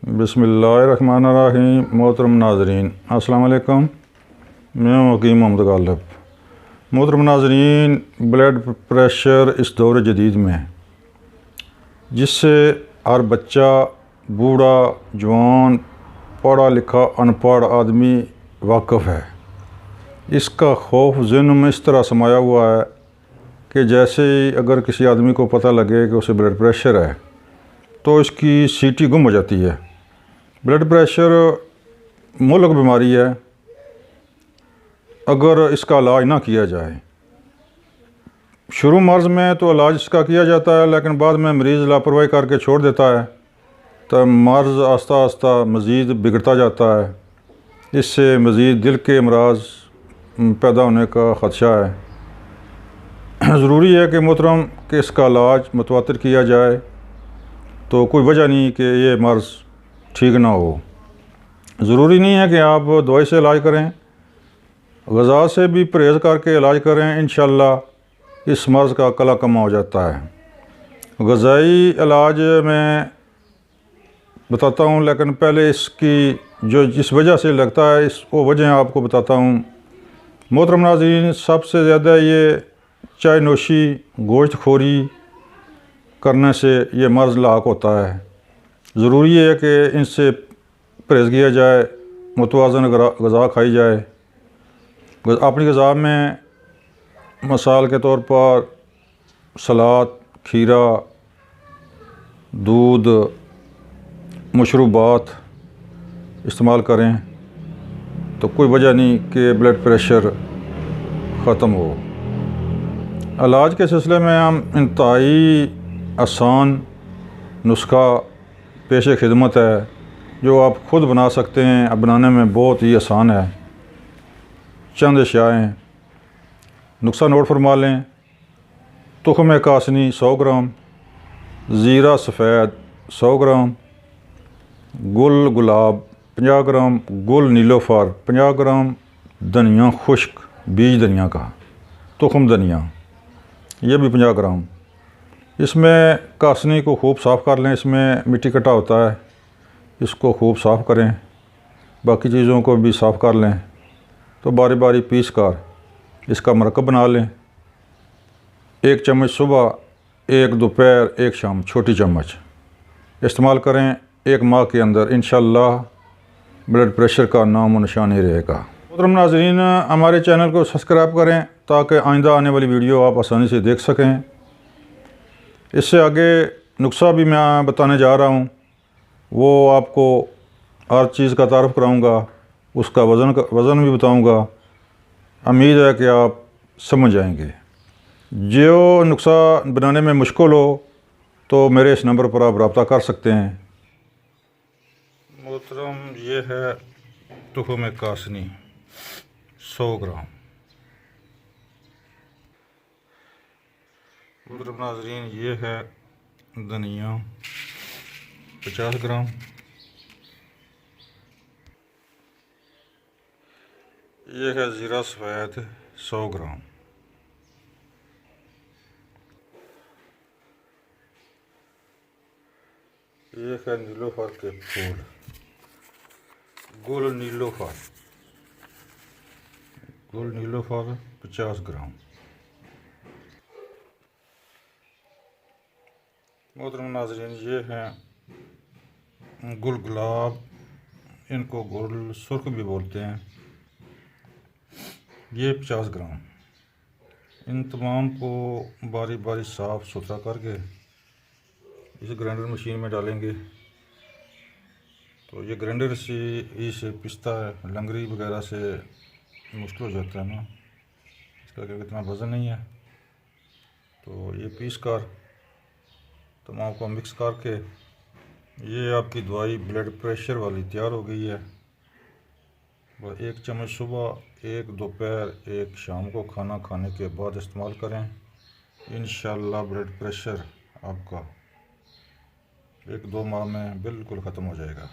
बिस्मिल्लाहिर्रहमानिर्रहीम। मोहतरम नाज़रीन अस्सलाम वालेकुम। मैं हकीम मोहम्मद गालिब। मोहतरम नाज़रीन, ब्लड प्रेशर इस दौर जदीद में जिससे हर बच्चा, बूढ़ा, जवान, पढ़ा लिखा, अनपढ़ आदमी वाक़फ़ है, इसका खौफ ज़हन में इस तरह समाया हुआ है कि जैसे ही अगर किसी आदमी को पता लगे कि उसे ब्लड प्रेशर है तो इसकी सीटी गुम हो जाती है। ब्लड प्रेशर मुल्क बीमारी है, अगर इसका इलाज ना किया जाए। शुरू मर्ज़ में तो इलाज इसका किया जाता है, लेकिन बाद में मरीज़ लापरवाही करके छोड़ देता है तो मर्ज़ आस्ता आस्ता मज़ीद बिगड़ता जाता है। इससे मज़ीद दिल के अमराज पैदा होने का ख़दशा है। ज़रूरी है कि मोहतरम कि इसका इलाज मुतवातिर किया जाए, तो कोई वजह नहीं कि ये मर्ज़ ठीक ना हो। ज़रूरी नहीं है कि आप दवाई से इलाज करें, ग़ज़ा से भी परहेज़ करके इलाज करें, इंशाअल्लाह इस मर्ज़ का कला कमा हो जाता है। ग़ज़ाई इलाज में बताता हूँ, लेकिन पहले इसकी जो जिस वजह से लगता है इस वो वजह आपको बताता हूँ। मोहतरम नाज़रीन, सबसे ज़्यादा ये चाय नोशी, गोश्त खोरी करने से ये मर्ज़ लाक होता है। ज़रूरी है कि इनसे परहेज़ किया जाए, मुतवाज़न ग़ज़ा खाई जाए। अपनी ग़ज़ा में मिसाल के तौर पर सलाद, खीरा, दूध, मशरूबात इस्तेमाल करें, तो कोई वजह नहीं कि ब्लड प्रेशर ख़त्म हो। इलाज के सिलसिले में हम इंतहाई आसान नुस्खा पेश खिदमत है जो आप ख़ुद बना सकते हैं। अब बनाने में बहुत ही आसान है। चंद अशियाएँ नुस्खा नोट फरमा लें। तुख़्म कासनी 100 ग्राम, ज़ीरा सफ़ेद 100 ग्राम, गुल गुलाब 50 ग्राम, गुल नीलोफर 50 ग्राम, धनिया खुश्क, बीज धनिया का, तुख़्म धनिया ये भी 50 ग्राम। इसमें कासनी को खूब साफ़ कर लें, इसमें मिट्टी कटा होता है, इसको खूब साफ़ करें। बाकी चीज़ों को भी साफ़ कर लें, तो बारी बारी पीस कर इसका मरकब बना लें। 1 चम्मच सुबह, 1 दोपहर, 1 शाम, छोटी चम्मच इस्तेमाल करें। 1 माह के अंदर इंशाअल्लाह ब्लड प्रेशर का नाम व निशान ही रहेगा। मोहतरम नाज़रीन, हमारे चैनल को सब्सक्राइब करें ताकि आइंदा आने वाली वीडियो आप आसानी से देख सकें। इससे आगे नुस्खा भी मैं बताने जा रहा हूँ, वो आपको हर चीज़ का तारफ़ कराऊँगा, उसका वज़न भी बताऊँगा। उम्मीद है कि आप समझ जाएंगे। जो नुस्खा बनाने में मुश्किल हो तो मेरे इस नंबर पर आप रब्ता कर सकते हैं। मोहतरम, ये है तुख़्म कासनी 100 ग्राम। मोहतरम नाज़रीन, ये है धनिया 50 ग्राम, ये है ज़ीरा सफ़ेद 100 ग्राम, ये है नीलोफर के फूल, गुल नीलोफर 50 ग्राम। मोहतरम नाज़रीन, ये हैं गुल गुलाब, इनको गुल सुर्ख भी बोलते हैं, ये 50 ग्राम। इन तमाम को बारी बारी साफ़ सुथरा करके इस ग्राइंडर मशीन में डालेंगे, तो ये ग्राइंडर से इसे पिसता है। लंगरी वगैरह से मुश्किल हो जाता है ना, इसका क्योंकि इतना वज़न नहीं है। तो ये पीस कर तमाम को मिक्स करके ये आपकी दवाई ब्लड प्रेशर वाली तैयार हो गई है। 1 चम्मच सुबह, 1 दोपहर, 1 शाम को खाना खाने के बाद इस्तेमाल करें। इंशाअल्लाह ब्लड प्रेशर आपका 1-2 माह में बिल्कुल ख़त्म हो जाएगा।